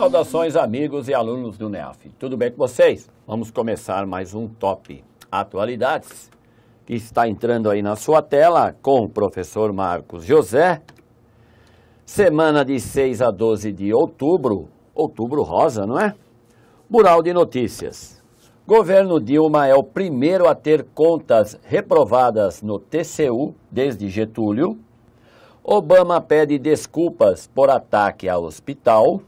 Saudações amigos e alunos do NEAF. Tudo bem com vocês? Vamos começar mais um Top Atualidades, que está entrando aí na sua tela com o professor Marcos José. Semana de 6 a 12 de outubro, outubro rosa, não é? Mural de notícias. Governo Dilma é o primeiro a ter contas reprovadas no TCU desde Getúlio. Obama pede desculpas por ataque ao hospital.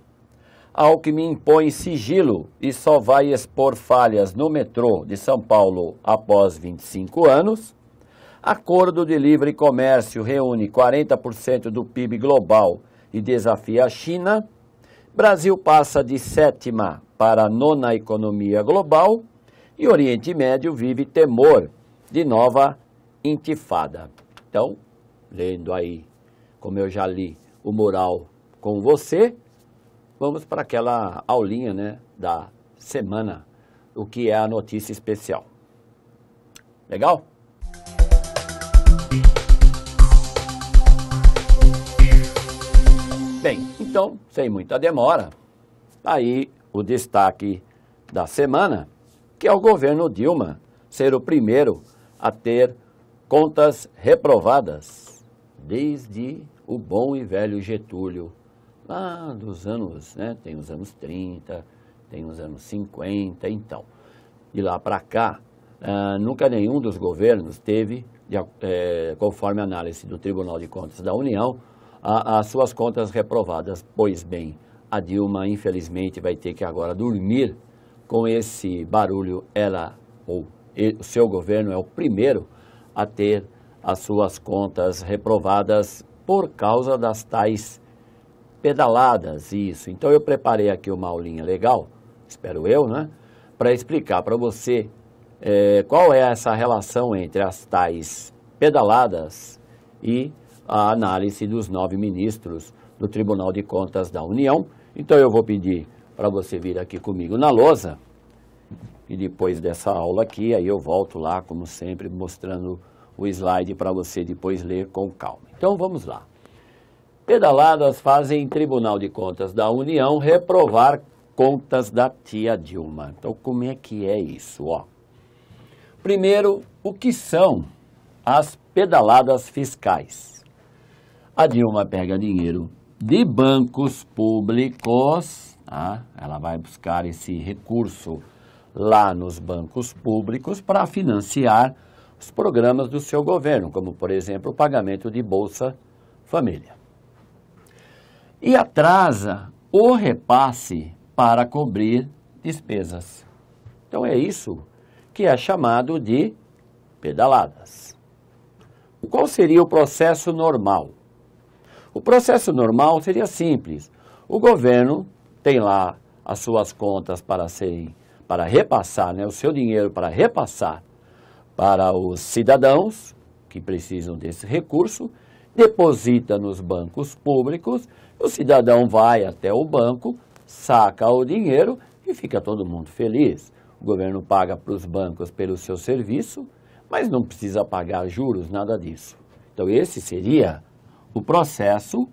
Alckmin impõe sigilo e só vai expor falhas no metrô de São Paulo após 25 anos. Acordo de livre comércio reúne 40% do PIB global e desafia a China. Brasil passa de 7ª para a 9ª economia global. E Oriente Médio vive temor de nova intifada. Então, lendo aí, como eu já li o mural com você, vamos para aquela aulinha, né, da semana, o que é a notícia especial. Legal? Bem, então, sem muita demora, aí o destaque da semana, que é o governo Dilma ser o primeiro a ter contas reprovadas desde o bom e velho Getúlio, lá dos anos, né, tem os anos 30, tem os anos 50, então. De lá para cá, nunca nenhum dos governos teve, conforme a análise do Tribunal de Contas da União, as suas contas reprovadas. Pois bem, a Dilma, infelizmente, vai ter que agora dormir com esse barulho. O seu governo é o primeiro a ter as suas contas reprovadas por causa das tais pedaladas, isso. Então eu preparei aqui uma aulinha legal, espero eu, né, para explicar para você qual é essa relação entre as tais pedaladas e a análise dos 9 ministros do Tribunal de Contas da União. Então eu vou pedir para você vir aqui comigo na lousa, e depois dessa aula aqui, aí eu volto lá, como sempre, mostrando o slide para você depois ler com calma. Então vamos lá. Pedaladas fazem Tribunal de Contas da União reprovar contas da tia Dilma. Então como é que é isso? Ó, primeiro, o que são as pedaladas fiscais? A Dilma pega dinheiro de bancos públicos, tá? Ela vai buscar esse recurso lá nos bancos públicos para financiar os programas do seu governo, como, por exemplo, o pagamento de Bolsa Família. E atrasa o repasse para cobrir despesas. Então é isso que é chamado de pedaladas. Qual seria o processo normal? O processo normal seria simples. O governo tem lá as suas contas para repassar, né, o seu dinheiro para repassar para os cidadãos que precisam desse recurso, deposita nos bancos públicos, o cidadão vai até o banco, saca o dinheiro e fica todo mundo feliz. O governo paga para os bancos pelo seu serviço, mas não precisa pagar juros, nada disso. Então esse seria o processo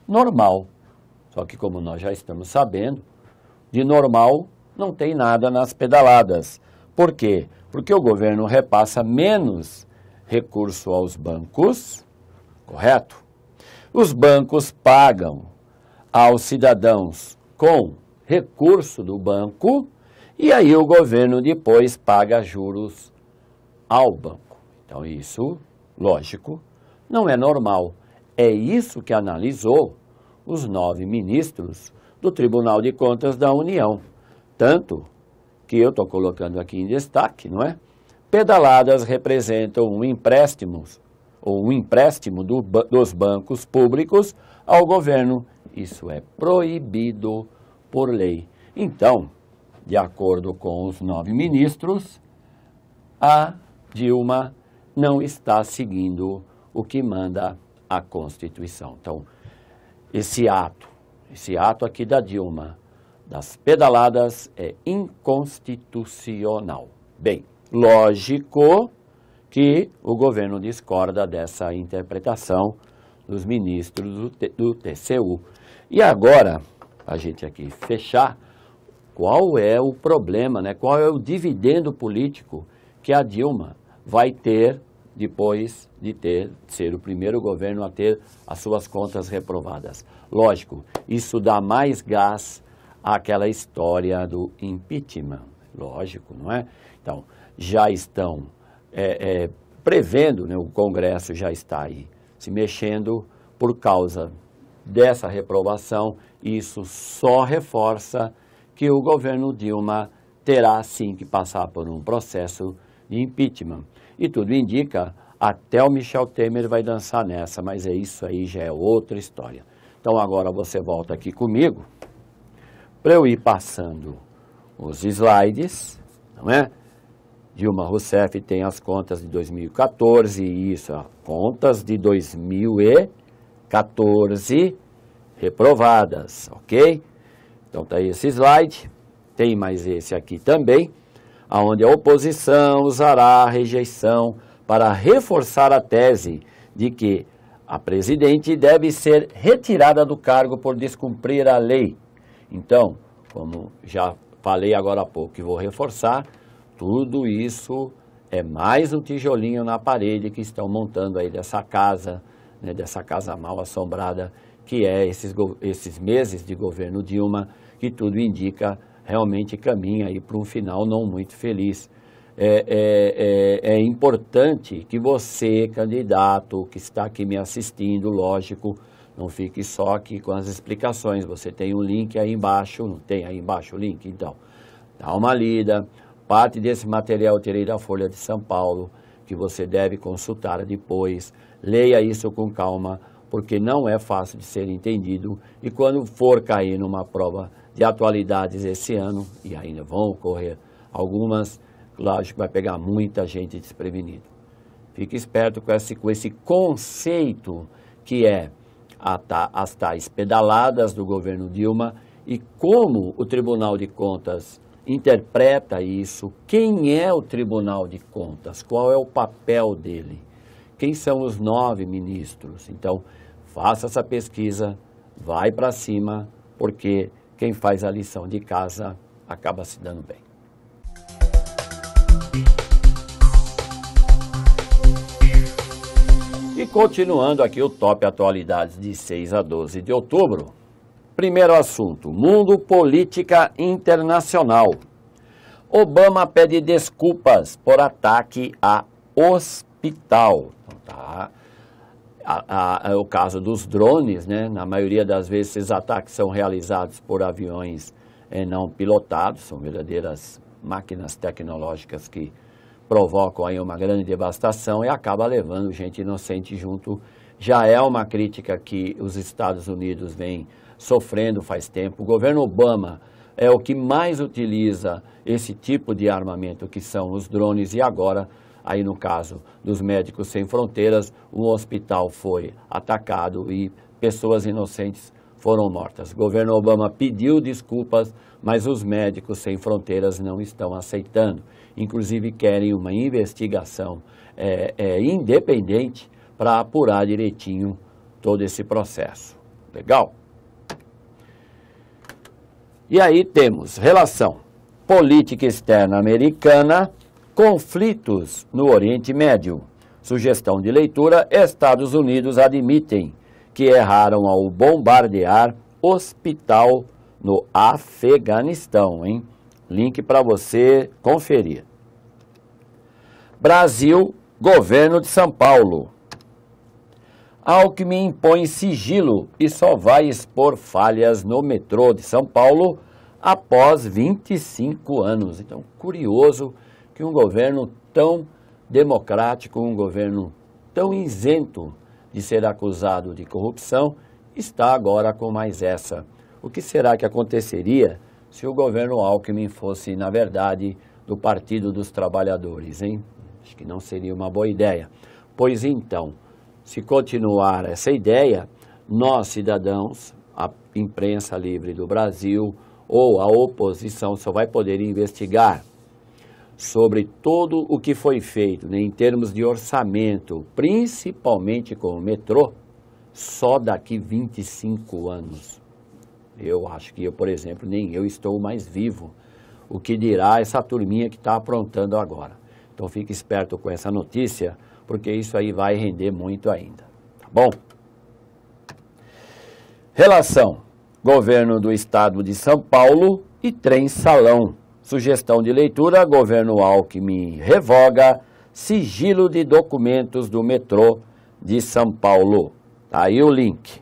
normal. Só que como nós já estamos sabendo, de normal não tem nada nas pedaladas. Por quê? Porque o governo repassa menos recurso aos bancos, correto? Os bancos pagam aos cidadãos com recurso do banco e aí o governo depois paga juros ao banco. Então isso, lógico, não é normal. É isso que analisou os 9 ministros do Tribunal de Contas da União. Tanto que eu estou colocando aqui em destaque, não é? Pedaladas representam um empréstimo dos bancos públicos ao governo. Isso é proibido por lei. Então, de acordo com os 9 ministros, a Dilma não está seguindo o que manda a Constituição. Então, esse ato aqui da Dilma, das pedaladas, é inconstitucional. Bem, lógico que o governo discorda dessa interpretação dos ministros do TCU. E agora, a gente aqui fechar, qual é o problema, né? Qual é o dividendo político que a Dilma vai ter depois de ser o primeiro governo a ter as suas contas reprovadas. Lógico, isso dá mais gás àquela história do impeachment, lógico, não é? Então, já estão prevendo, né, o Congresso já está aí se mexendo por causa dessa reprovação, e isso só reforça que o governo Dilma terá sim que passar por um processo de impeachment. E tudo indica, até o Michel Temer vai dançar nessa, mas isso aí já é outra história. Então agora você volta aqui comigo para eu ir passando os slides, não é? Dilma Rousseff tem as contas de 2014, isso, contas de 2014 reprovadas, ok? Então tá aí esse slide, tem mais esse aqui também, onde a oposição usará a rejeição para reforçar a tese de que a presidente deve ser retirada do cargo por descumprir a lei. Então, como já falei agora há pouco e vou reforçar, tudo isso é mais um tijolinho na parede que estão montando aí dessa casa, né, dessa casa mal assombrada, que é esses meses de governo Dilma, que tudo indica realmente caminha aí para um final não muito feliz. É importante que você, candidato, que está aqui me assistindo, lógico, não fique só aqui com as explicações. Você tem um link aí embaixo, não tem aí embaixo o link? Então, dá uma lida. Parte desse material eu tirei da Folha de São Paulo, que você deve consultar depois. Leia isso com calma, porque não é fácil de ser entendido. E quando for cair numa prova de atualidades esse ano, e ainda vão ocorrer algumas, lógico, vai pegar muita gente desprevenida. Fique esperto com esse conceito que é as tais pedaladas do governo Dilma e como o Tribunal de Contas interpreta isso. Quem é o Tribunal de Contas? Qual é o papel dele? Quem são os 9 ministros? Então, faça essa pesquisa, vai para cima, porque quem faz a lição de casa acaba se dando bem. E continuando aqui o Top Atualidades de 6 a 12 de outubro. Primeiro assunto, mundo política internacional. Obama pede desculpas por ataque a hospital. Então, tá. O caso dos drones, né? Na maioria das vezes esses ataques são realizados por aviões não pilotados, são verdadeiras máquinas tecnológicas que provocam aí uma grande devastação e acaba levando gente inocente junto. Já é uma crítica que os Estados Unidos vêm sofrendo faz tempo. O governo Obama é o que mais utiliza esse tipo de armamento, que são os drones, e agora, aí no caso dos Médicos Sem Fronteiras, um hospital foi atacado e pessoas inocentes foram mortas. O governo Obama pediu desculpas, mas os Médicos Sem Fronteiras não estão aceitando. Inclusive querem uma investigação independente para apurar direitinho todo esse processo. Legal? E aí temos relação política externa americana, conflitos no Oriente Médio. Sugestão de leitura: Estados Unidos admitem que erraram ao bombardear hospital no Afeganistão, hein? Link para você conferir. Brasil, governo de São Paulo. Alckmin impõe sigilo e só vai expor falhas no metrô de São Paulo após 25 anos. Então, curioso que um governo tão democrático, um governo tão isento de ser acusado de corrupção, está agora com mais essa. O que será que aconteceria se o governo Alckmin fosse, na verdade, do Partido dos Trabalhadores, hein? Acho que não seria uma boa ideia. Pois então, se continuar essa ideia, nós, cidadãos, a imprensa livre do Brasil ou a oposição só vai poder investigar sobre todo o que foi feito, né, em termos de orçamento, principalmente com o metrô, só daqui 25 anos. Eu acho que eu, por exemplo, nem eu estou mais vivo. O que dirá essa turminha que está aprontando agora? Então fique esperto com essa notícia, porque isso aí vai render muito ainda. Tá bom? Relação: Governo do Estado de São Paulo e trem-salão. Sugestão de leitura: Governo Alckmin revoga sigilo de documentos do metrô de São Paulo. Tá aí o link.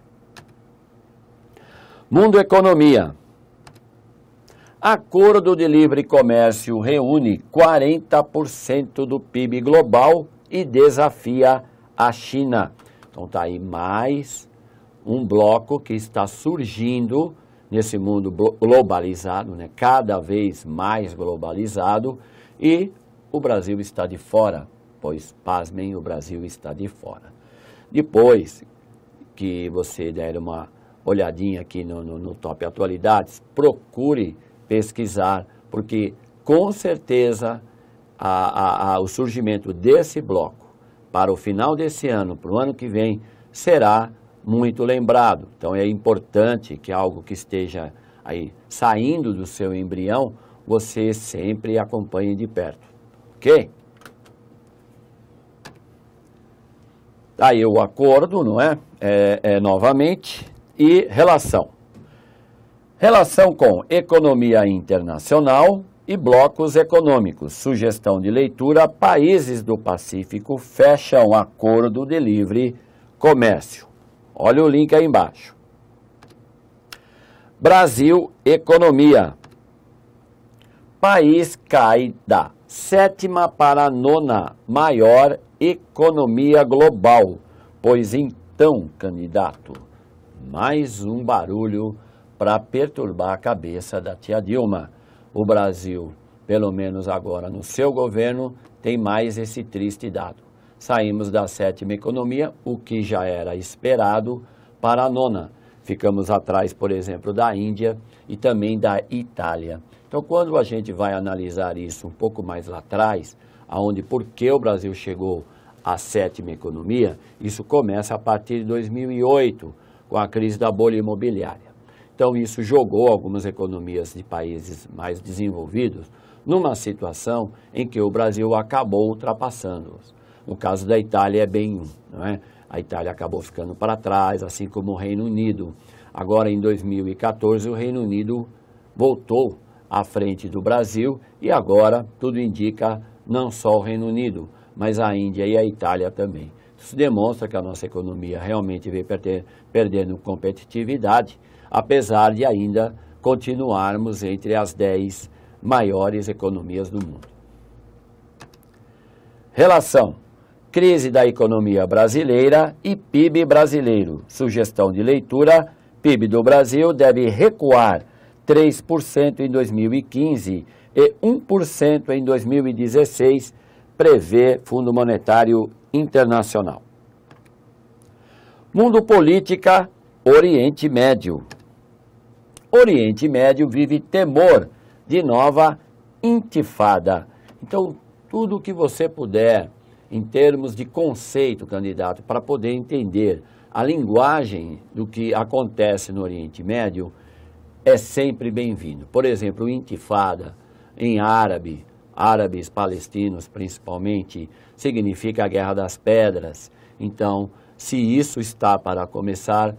Mundo Economia. Acordo de livre comércio reúne 40% do PIB global e desafia a China. Então tá aí mais um bloco que está surgindo nesse mundo globalizado, né? Cada vez mais globalizado, e o Brasil está de fora, pois, pasmem, o Brasil está de fora. Depois que você der uma olhadinha aqui no Top Atualidades, procure pesquisar, porque com certeza o surgimento desse bloco para o final desse ano, para o ano que vem, será muito lembrado. Então é importante que algo que esteja aí saindo do seu embrião, você sempre acompanhe de perto, ok? Aí o acordo, não é? Novamente, e relação. Relação com economia internacional e blocos econômicos. Sugestão de leitura: países do Pacífico fecham acordo de livre comércio. Olha o link aí embaixo. Brasil, economia. País cai da 7ª para a 9ª maior economia global. Pois então, candidato, mais um barulho para perturbar a cabeça da tia Dilma. O Brasil, pelo menos agora no seu governo, tem mais esse triste dado. Saímos da 7ª economia, o que já era esperado, para a 9ª. Ficamos atrás, por exemplo, da Índia e também da Itália. Então, quando a gente vai analisar isso um pouco mais lá atrás, por que o Brasil chegou à 7ª economia, isso começa a partir de 2008, com a crise da bolha imobiliária. Então, isso jogou algumas economias de países mais desenvolvidos numa situação em que o Brasil acabou ultrapassando-os. No caso da Itália é bem, não é? A Itália acabou ficando para trás, assim como o Reino Unido. Agora, em 2014, o Reino Unido voltou à frente do Brasil e agora tudo indica não só o Reino Unido, mas a Índia e a Itália também. Isso demonstra que a nossa economia realmente veio perdendo competitividade, apesar de ainda continuarmos entre as 10 maiores economias do mundo. Relação: crise da economia brasileira e PIB brasileiro. Sugestão de leitura: PIB do Brasil deve recuar 3% em 2015 e 1% em 2016, prevê Fundo Monetário Internacional. Mundo Política, Oriente Médio. Oriente Médio vive temor de nova intifada. Então, tudo o que você puder, em termos de conceito, candidato, para poder entender a linguagem do que acontece no Oriente Médio, é sempre bem-vindo. Por exemplo, intifada, em árabe, árabes palestinos principalmente, significa a Guerra das Pedras. Então, se isso está para começar,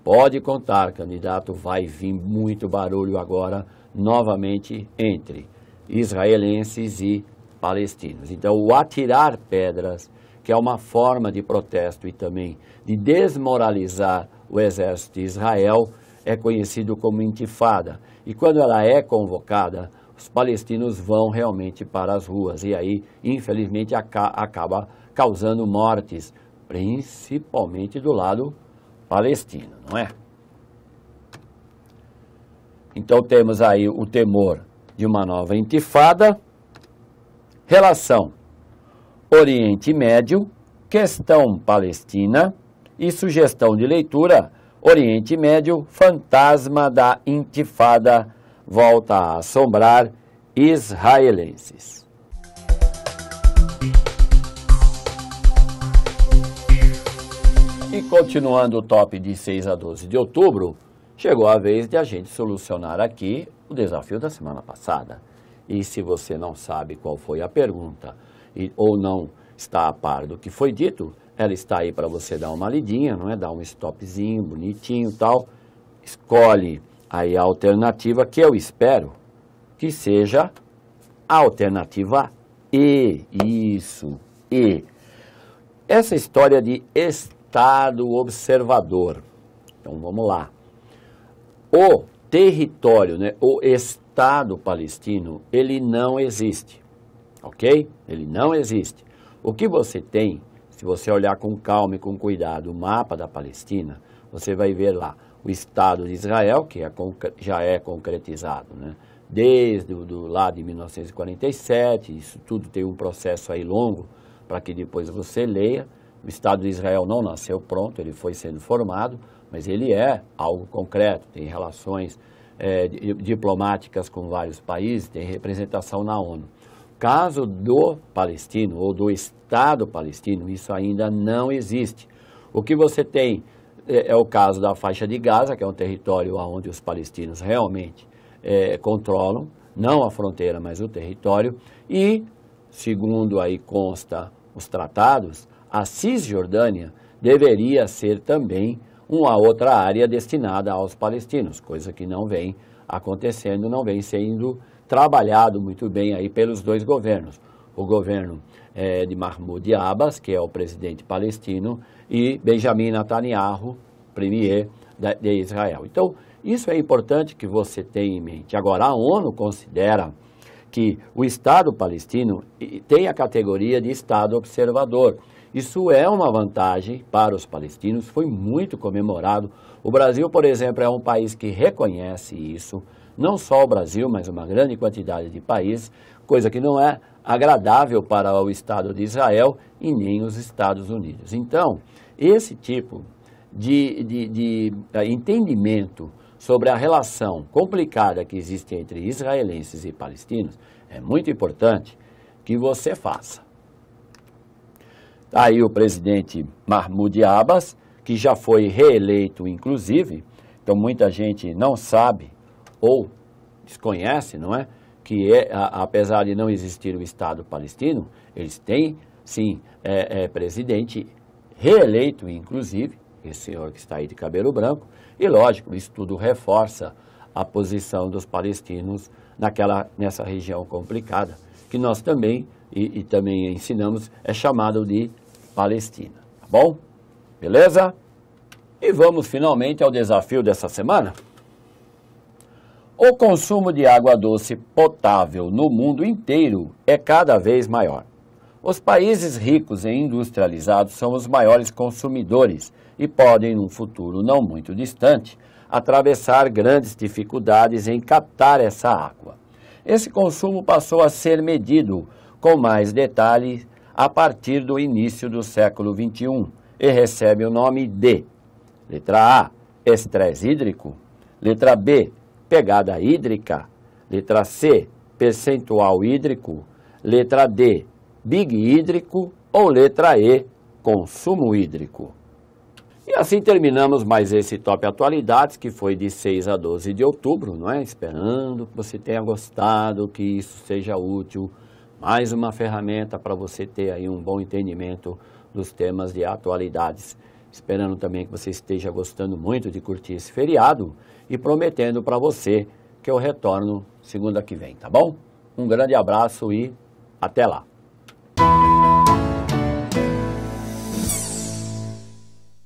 pode contar, candidato, vai vir muito barulho agora, novamente, entre israelenses e palestinos. Então, o atirar pedras, que é uma forma de protesto e também de desmoralizar o exército de Israel, é conhecido como intifada. E quando ela é convocada, os palestinos vão realmente para as ruas. E aí, infelizmente, acaba causando mortes, principalmente do lado palestino, não é? Então temos aí o temor de uma nova intifada. Relação: Oriente Médio, questão palestina e sugestão de leitura: Oriente Médio, fantasma da intifada volta a assombrar israelenses. E continuando o top de 6 a 12 de outubro, chegou a vez de a gente solucionar aqui o desafio da semana passada. E se você não sabe qual foi a pergunta ou não está a par do que foi dito, ela está aí para você dar uma lidinha, não é? Dar um stopzinho bonitinho e tal. Escolhe aí a alternativa que eu espero que seja a alternativa E. Isso, E. Essa história de Estado observador. Então vamos lá. O território, né, o Estado palestino, ele não existe, ok? Ele não existe. O que você tem, se você olhar com calma e com cuidado o mapa da Palestina, você vai ver lá o Estado de Israel, que já é concretizado, né? Desde lá de 1947, isso tudo tem um processo aí longo para que depois você leia. O Estado de Israel não nasceu pronto, ele foi sendo formado, mas ele é algo concreto, tem relações diplomáticas com vários países, tem representação na ONU. Caso do palestino ou do Estado palestino, isso ainda não existe. O que você tem é o caso da faixa de Gaza, que é um território onde os palestinos realmente controlam, não a fronteira, mas o território, e, segundo aí consta os tratados, a Cisjordânia deveria ser também uma outra área destinada aos palestinos, coisa que não vem acontecendo, não vem sendo trabalhado muito bem aí pelos dois governos. O governo de Mahmoud Abbas, que é o presidente palestino, e Benjamin Netanyahu, premier de Israel. Então, isso é importante que você tenha em mente. Agora, a ONU considera que o Estado palestino tem a categoria de Estado observador. Isso é uma vantagem para os palestinos, foi muito comemorado. O Brasil, por exemplo, é um país que reconhece isso, não só o Brasil, mas uma grande quantidade de países, coisa que não é agradável para o Estado de Israel e nem os Estados Unidos. Então, esse tipo de entendimento sobre a relação complicada que existe entre israelenses e palestinos é muito importante que você faça. Está aí o presidente Mahmoud Abbas, que já foi reeleito, inclusive, então muita gente não sabe ou desconhece, não é? Que apesar de não existir o Estado palestino, eles têm, sim, presidente reeleito, inclusive, esse senhor que está aí de cabelo branco, e lógico, isso tudo reforça a posição dos palestinos nessa região complicada, que nós também, e também ensinamos, é chamado de Palestina, tá bom? Beleza? E vamos finalmente ao desafio dessa semana. O consumo de água doce potável no mundo inteiro é cada vez maior. Os países ricos e industrializados são os maiores consumidores e podem, num futuro não muito distante, atravessar grandes dificuldades em captar essa água. Esse consumo passou a ser medido com mais detalhes a partir do início do século XXI e recebe o nome de: letra A, estresse hídrico; letra B, pegada hídrica; letra C, percentual hídrico; letra D, big hídrico; ou letra E, consumo hídrico. E assim terminamos mais esse Top Atualidades, que foi de 6 a 12 de outubro, não é? Esperando que você tenha gostado, que isso seja útil. Mais uma ferramenta para você ter aí um bom entendimento dos temas de atualidades. Esperando também que você esteja gostando muito de curtir esse feriado e prometendo para você que eu retorno segunda que vem, tá bom? Um grande abraço e até lá!